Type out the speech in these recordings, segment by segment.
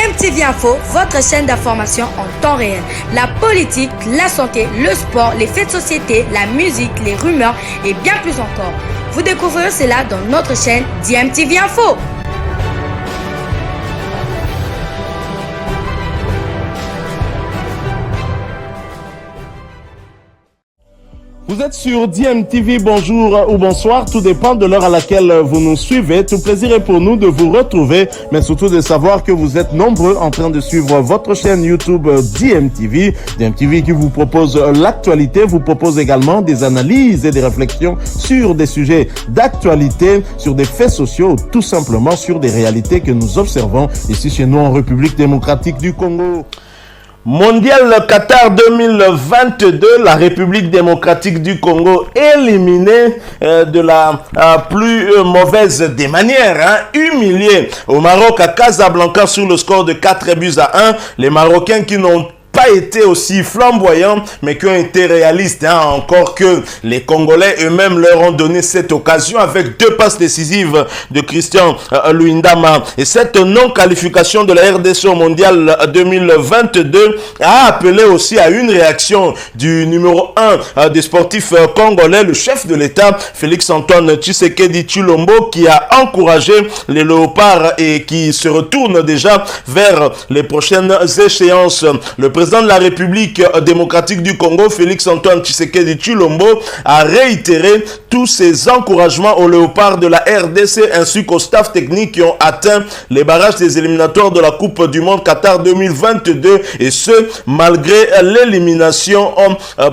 DMTV Info, votre chaîne d'information en temps réel. La politique, la santé, le sport, les faits de société, la musique, les rumeurs et bien plus encore. Vous découvrirez cela dans notre chaîne DMTV Info. Vous êtes sur DMTV, bonjour ou bonsoir, tout dépend de l'heure à laquelle vous nous suivez. Tout plaisir est pour nous de vous retrouver, mais surtout de savoir que vous êtes nombreux en train de suivre votre chaîne YouTube DMTV. DMTV qui vous propose l'actualité, vous propose également des analyses et des réflexions sur des sujets d'actualité, sur des faits sociaux, tout simplement sur des réalités que nous observons ici chez nous en République démocratique du Congo. Mondial Qatar 2022, la République démocratique du Congo éliminée de la plus mauvaise des manières, humiliée au Maroc à Casablanca sur le score de 4-1. Les Marocains qui n'ont pas été aussi flamboyants, mais qui ont été réalistes, encore que les Congolais eux-mêmes leur ont donné cette occasion avec 2 passes décisives de Christian Luindama. Et cette non-qualification de la RDC au Mondial 2022 a appelé aussi à une réaction du numéro 1 des sportifs congolais, le chef de l'État, Félix-Antoine Tshisekedi Tshilombo, qui a encouragé les Léopards et qui se retourne déjà vers les prochaines échéances. Le président de la République démocratique du Congo, Félix-Antoine Tshisekedi Tshilombo, a réitéré tous ses encouragements aux léopards de la RDC ainsi qu'au staff technique qui ont atteint les barrages des éliminatoires de la Coupe du Monde Qatar 2022, et ce, malgré l'élimination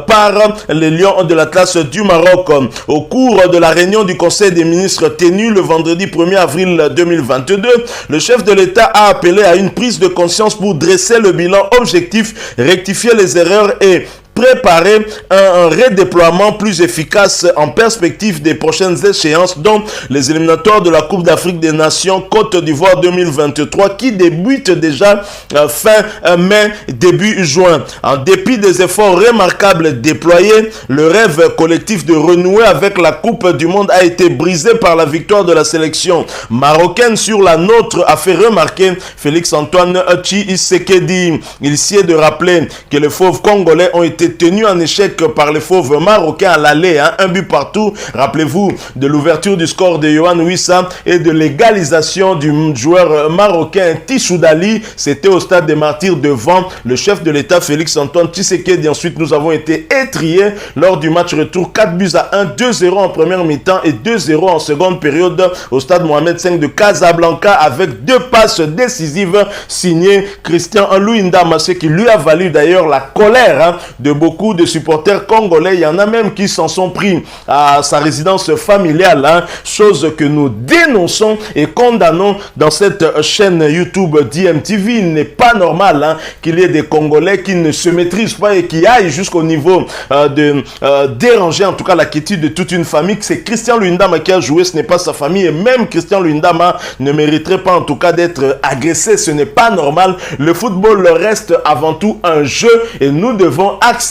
par les Lions de l'Atlas du Maroc. Au cours de la réunion du Conseil des ministres tenue le vendredi 1er avril 2022, le chef de l'État a appelé à une prise de conscience pour dresser le bilan objectif, rectifier les erreurs et préparer un redéploiement plus efficace en perspective des prochaines échéances, dont les éliminatoires de la Coupe d'Afrique des Nations Côte d'Ivoire 2023 qui débutent déjà fin mai, début juin. En dépit des efforts remarquables déployés, le rêve collectif de renouer avec la Coupe du Monde a été brisé par la victoire de la sélection marocaine sur la nôtre, a fait remarquer Félix-Antoine Tshisekedi. Il s'y est de rappeler que les fauves congolais ont été tenu en échec par les fauves marocains à l'aller, 1 but partout. Rappelez-vous de l'ouverture du score de Yohan Wissa et de l'égalisation du joueur marocain Tissoudali. C'était au stade des Martyrs devant le chef de l'État Félix-Antoine Tshisekedi. Ensuite, nous avons été étriés lors du match retour 4-1, 2-0 en première mi-temps et 2-0 en seconde période au stade Mohamed V de Casablanca avec 2 passes décisives signées Christian Luindama, ce qui lui a valu d'ailleurs la colère de beaucoup de supporters congolais. Il y en a même qui s'en sont pris à sa résidence familiale, chose que nous dénonçons et condamnons dans cette chaîne YouTube DMTV. Il n'est pas normal qu'il y ait des Congolais qui ne se maîtrisent pas et qui aillent jusqu'au niveau de déranger en tout cas la quiétude de toute une famille. C'est Christian Luindama qui a joué, ce n'est pas sa famille, et même Christian Luindama ne mériterait pas en tout cas d'être agressé. Ce n'est pas normal. Le football reste avant tout un jeu et nous devons accepter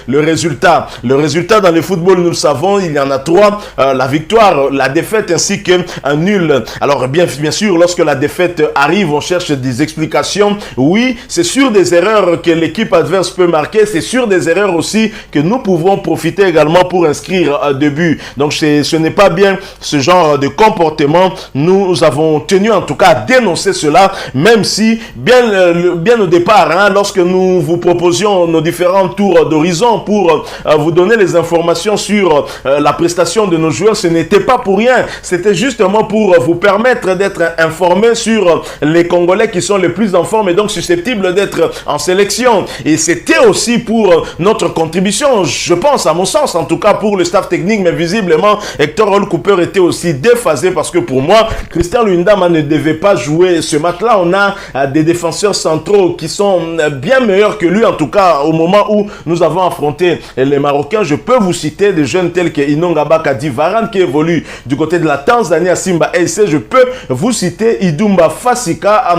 le résultat. Le résultat dans le football, nous le savons, il y en a 3, la victoire, la défaite ainsi qu'un nul. Alors bien sûr, lorsque la défaite arrive, on cherche des explications. Oui, c'est sur des erreurs que l'équipe adverse peut marquer, c'est sur des erreurs aussi que nous pouvons profiter également pour inscrire 2 buts. Donc ce n'est pas bien ce genre de comportement. Nous avons tenu en tout cas à dénoncer cela, même si bien au départ, lorsque nous vous proposions nos différents tours d'horizon pour vous donner les informations sur la prestation de nos joueurs, ce n'était pas pour rien. C'était justement pour vous permettre d'être informés sur les Congolais qui sont les plus en forme et donc susceptibles d'être en sélection. Et c'était aussi pour notre contribution, je pense, à mon sens, en tout cas pour le staff technique, mais visiblement Hector Cooper était aussi déphasé parce que pour moi, Christian Luindama ne devait pas jouer ce match-là. On a des défenseurs centraux qui sont bien meilleurs que lui, en tout cas au moment où nous avons affronté les Marocains, je peux vous citer des jeunes tels que Inonga Bakadi Varane qui évolue du côté de la Tanzanie à Simba SC. Je peux vous citer Idumba Fasika,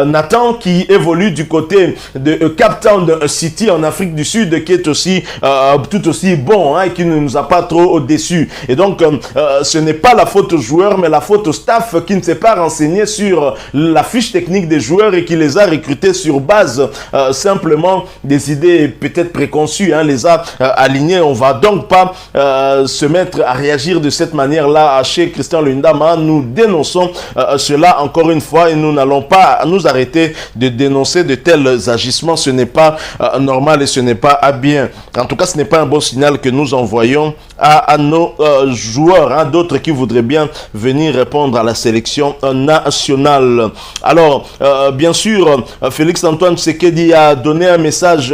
Nathan qui évolue du côté de Cape Town City en Afrique du Sud, qui est aussi tout aussi bon et qui ne nous a pas trop déçus. Et donc, ce n'est pas la faute aux joueurs, mais la faute au staff qui ne s'est pas renseigné sur la fiche technique des joueurs et qui les a recrutés sur base simplement des idées peut-être préconçues, les a alignés. On va donc pas se mettre à réagir de cette manière-là chez Christian Lundama. Nous dénonçons cela encore une fois et nous n'allons pas nous arrêter de dénoncer de tels agissements. Ce n'est pas normal et ce n'est pas bien. En tout cas, ce n'est pas un bon signal que nous envoyons à nos joueurs, d'autres qui voudraient bien venir répondre à la sélection nationale. Alors, bien sûr, Félix-Antoine Tshisekedi a donné un message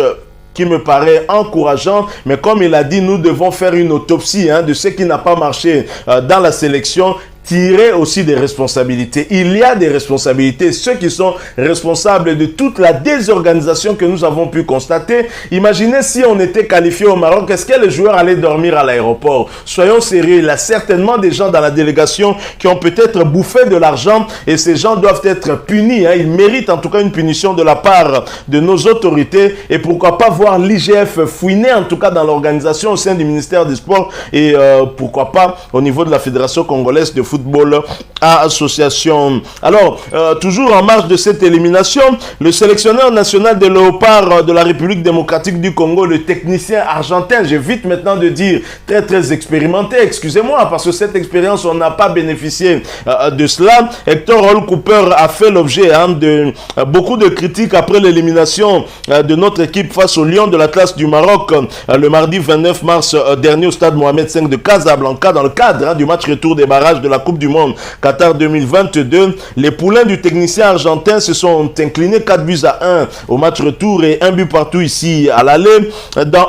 qui me paraît encourageant, mais comme il a dit, nous devons faire une autopsie de ce qui n'a pas marché dans la sélection, tirer aussi des responsabilités. Il y a des responsabilités. Ceux qui sont responsables de toute la désorganisation que nous avons pu constater. Imaginez si on était qualifié au Maroc, est-ce que les joueurs allaient dormir à l'aéroport? Soyons sérieux, il y a certainement des gens dans la délégation qui ont peut-être bouffé de l'argent et ces gens doivent être punis. Ils méritent en tout cas une punition de la part de nos autorités et pourquoi pas voir l'IGF fouiner en tout cas dans l'organisation au sein du ministère des Sports et pourquoi pas au niveau de la Fédération congolaise de football association. Alors, toujours en marge de cette élimination, le sélectionneur national des Léopards de la République démocratique du Congo, le technicien argentin, j'évite maintenant de dire très expérimenté, excusez-moi, parce que cette expérience, on n'a pas bénéficié de cela. Hector Hall Cooper a fait l'objet de beaucoup de critiques après l'élimination de notre équipe face au Lion de l'Atlas du Maroc le mardi 29 mars dernier au stade Mohamed V de Casablanca dans le cadre du match retour des barrages de la Coupe du Monde Qatar 2022. Les poulains du technicien argentin se sont inclinés 4-1 au match retour et 1 but partout ici à l'aller.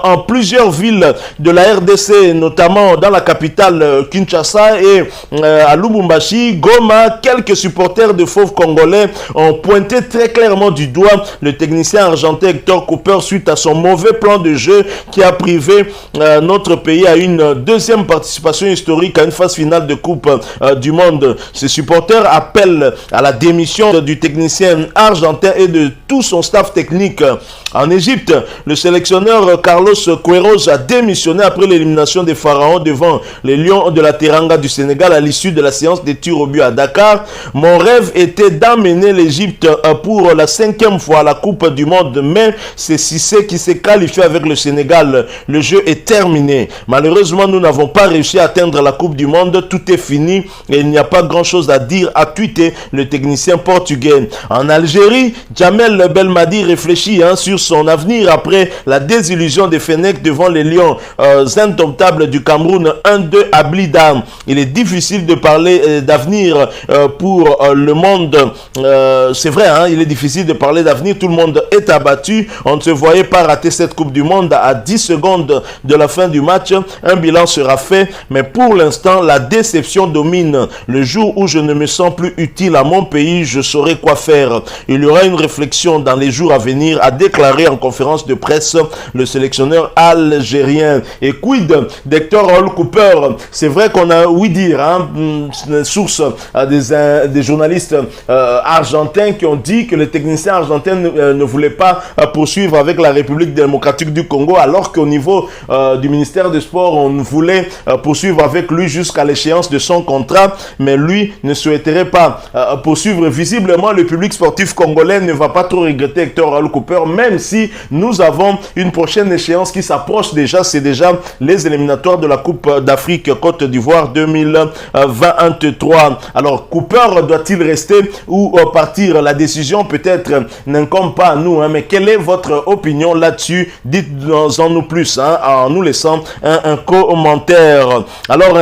En plusieurs villes de la RDC, notamment dans la capitale Kinshasa et à Lubumbashi, Goma, quelques supporters de fauves congolais ont pointé très clairement du doigt le technicien argentin Hector Cooper suite à son mauvais plan de jeu qui a privé notre pays à une deuxième participation historique à une phase finale de Coupe du Monde. Ces supporters appellent à la démission du technicien argentin et de tout son staff technique. En Égypte, le sélectionneur Carlos Queiroz a démissionné après l'élimination des Pharaons devant les Lions de la Teranga du Sénégal à l'issue de la séance des tirs au but à Dakar. Mon rêve était d'amener l'Égypte pour la 5e fois à la Coupe du Monde, mais c'est Cissé qui s'est qualifié avec le Sénégal. Le jeu est terminé. Malheureusement, nous n'avons pas réussi à atteindre la Coupe du Monde. Tout est fini et il n'y a pas grand chose à dire, a tweeté le technicien portugais. En Algérie, Jamel Belmadi réfléchit sur son avenir après la désillusion des Fennecs devant les Lions indomptables du Cameroun 1-2 à Blida. Il est difficile de parler d'avenir pour le monde. C'est vrai, il est difficile de parler d'avenir. Tout le monde est abattu. On ne se voyait pas rater cette Coupe du Monde à 10 secondes de la fin du match. Un bilan sera fait, mais pour l'instant, la déception domine. Le jour où je ne me sens plus utile à mon pays, je saurai quoi faire. Il y aura une réflexion dans les jours à venir, a déclaré en conférence de presse le sélectionneur algérien. Et quid d'Hector Hall Cooper? C'est vrai qu'on a ouï dire, source des journalistes argentins qui ont dit que le technicien argentin ne voulait pas poursuivre avec la République démocratique du Congo, alors qu'au niveau du ministère des Sports, on voulait poursuivre avec lui jusqu'à l'échéance de son contrat, mais lui ne souhaiterait pas poursuivre. Visiblement, le public sportif congolais ne va pas trop regretter Hector Hall Cooper, même si nous avons une prochaine échéance qui s'approche déjà, c'est déjà les éliminatoires de la Coupe d'Afrique Côte d'Ivoire 2023. Alors, Cooper doit-il rester ou partir? La décision peut-être n'incombe pas à nous, mais quelle est votre opinion là-dessus? Dites-en nous plus en nous laissant un commentaire. Alors,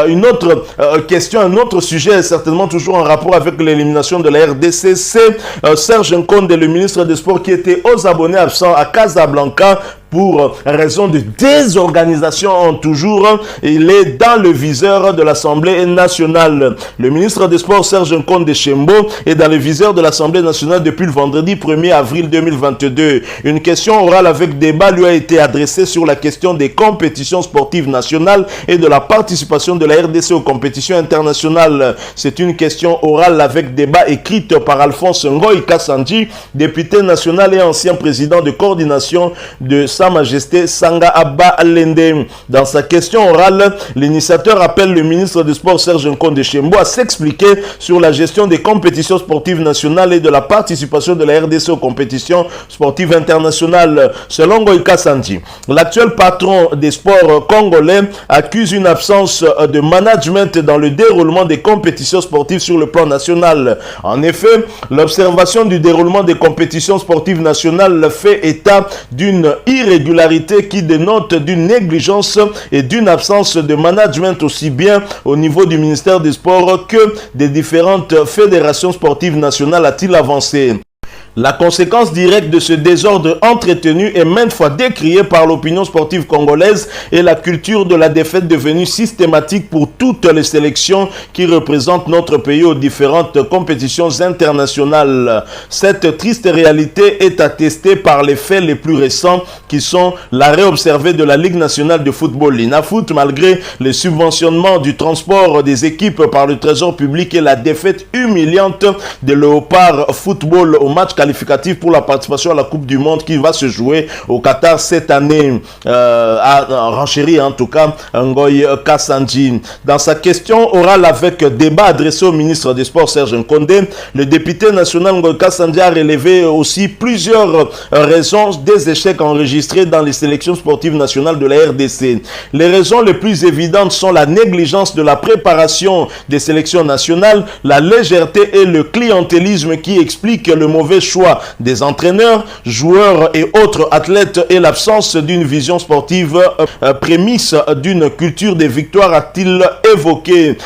une autre question, un autre sujet, certainement toujours en rapport avec l'élimination de la RDC, c'est Serge Nkonde, le ministre des Sports, qui était aux abonnés absents à Casablanca pour raison de désorganisation toujours. Il est dans le viseur de l'Assemblée nationale. Le ministre des Sports, Serge Nkonde Chembo, est dans le viseur de l'Assemblée nationale depuis le vendredi 1er avril 2022. Une question orale avec débat lui a été adressée sur la question des compétitions sportives nationales et de la participation de la RDC aux compétitions internationales. C'est une question orale avec débat écrite par Alphonse Ngoï Kassanji, député national et ancien président de coordination de Sa Majesté Sanga Abba Lende. Dans sa question orale, l'initiateur appelle le ministre des Sports Serge Nkonde Chembo à s'expliquer sur la gestion des compétitions sportives nationales et de la participation de la RDC aux compétitions sportives internationales. Selon Ngoï Kassanji, l'actuel patron des sports congolais accuse une absence de management dans le déroulement des compétitions sportives sur le plan national. En effet, l'observation du déroulement des compétitions sportives nationales fait état d'une irrégularité qui dénote d'une négligence et d'une absence de management aussi bien au niveau du ministère des Sports que des différentes fédérations sportives nationales, a-t-il avancé. La conséquence directe de ce désordre entretenu est maintes fois décriée par l'opinion sportive congolaise et la culture de la défaite devenue systématique pour toutes les sélections qui représentent notre pays aux différentes compétitions internationales. Cette triste réalité est attestée par les faits les plus récents qui sont l'arrêt observé de la Ligue nationale de football, l'INAFoot, malgré les subventionnements du transport des équipes par le trésor public et la défaite humiliante de Léopard Football au match qualificatif pour la participation à la Coupe du Monde qui va se jouer au Qatar cette année, à renchérir en tout cas Ngoï Kassanji. Dans sa question orale avec débat adressé au ministre des Sports Serge Nkonde, le député national Ngoï Kassanji a relevé aussi plusieurs raisons des échecs enregistrés dans les sélections sportives nationales de la RDC. Les raisons les plus évidentes sont la négligence de la préparation des sélections nationales, la légèreté et le clientélisme qui expliquent le mauvais choix des entraîneurs, joueurs et autres athlètes et l'absence d'une vision sportive prémisse d'une culture des victoires, a-t-il évoqué.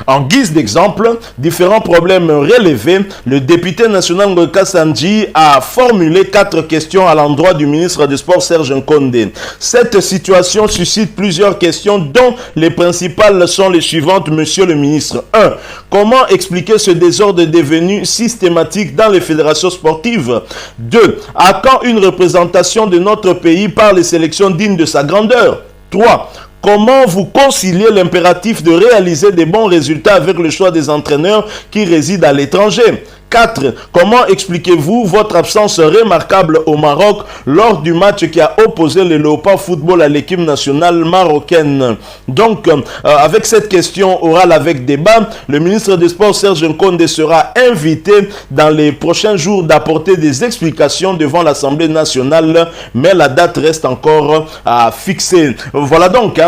En guise d'exemple, différents problèmes relevés, le député national Ngoï Kassanji a formulé 4 questions à l'endroit du ministre des Sports Serge Nkonde. Cette situation suscite plusieurs questions dont les principales sont les suivantes, monsieur le ministre. 1. Comment expliquer ce désordre devenu systématique dans les fédérations sportives? 2. À quand une représentation de notre pays par les sélections dignes de sa grandeur? 3. Comment vous conciliez l'impératif de réaliser des bons résultats avec le choix des entraîneurs qui résident à l'étranger? 4. Comment expliquez-vous votre absence remarquable au Maroc lors du match qui a opposé le Léopard Football à l'équipe nationale marocaine? Donc, avec cette question orale avec débat, le ministre des Sports Serge Nkonde sera invité dans les prochains jours d'apporter des explications devant l'Assemblée nationale, mais la date reste encore à fixer. Voilà donc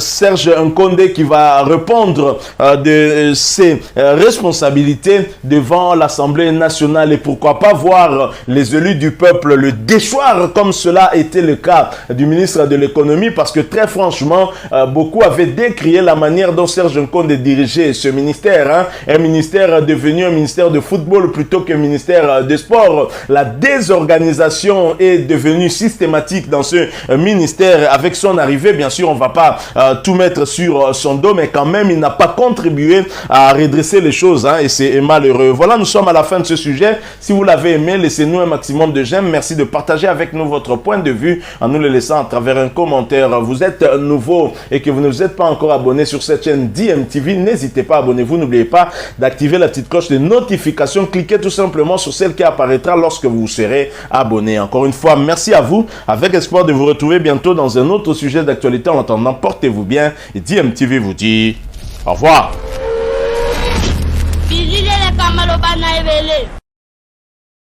Serge Nkonde qui va répondre de ses responsabilités devant l'Assemblée nationale et pourquoi pas voir les élus du peuple le déchoir comme cela a été le cas du ministre de l'économie, parce que très franchement beaucoup avaient décrié la manière dont Serge Nkonde dirigeait ce ministère, un ministère devenu un ministère de football plutôt qu'un ministère de sport. La désorganisation est devenue systématique dans ce ministère avec son arrivée. Bien sûr, on ne va pas tout mettre sur son dos, mais quand même il n'a pas contribué à redresser les choses et c'est malheureux. Voilà, nous sommes à la fin de ce sujet. Si vous l'avez aimé, laissez-nous un maximum de j'aime. Merci de partager avec nous votre point de vue en nous le laissant à travers un commentaire. Vous êtes nouveau et que vous ne vous êtes pas encore abonné sur cette chaîne DMTV, n'hésitez pas, abonnez-vous. N'oubliez pas d'activer la petite cloche de notification. Cliquez tout simplement sur celle qui apparaîtra lorsque vous serez abonné. Encore une fois, merci à vous. Avec espoir de vous retrouver bientôt dans un autre sujet d'actualité. En attendant, portez-vous bien et DMTV vous dit au revoir. Bilile le kamalo bana ebele.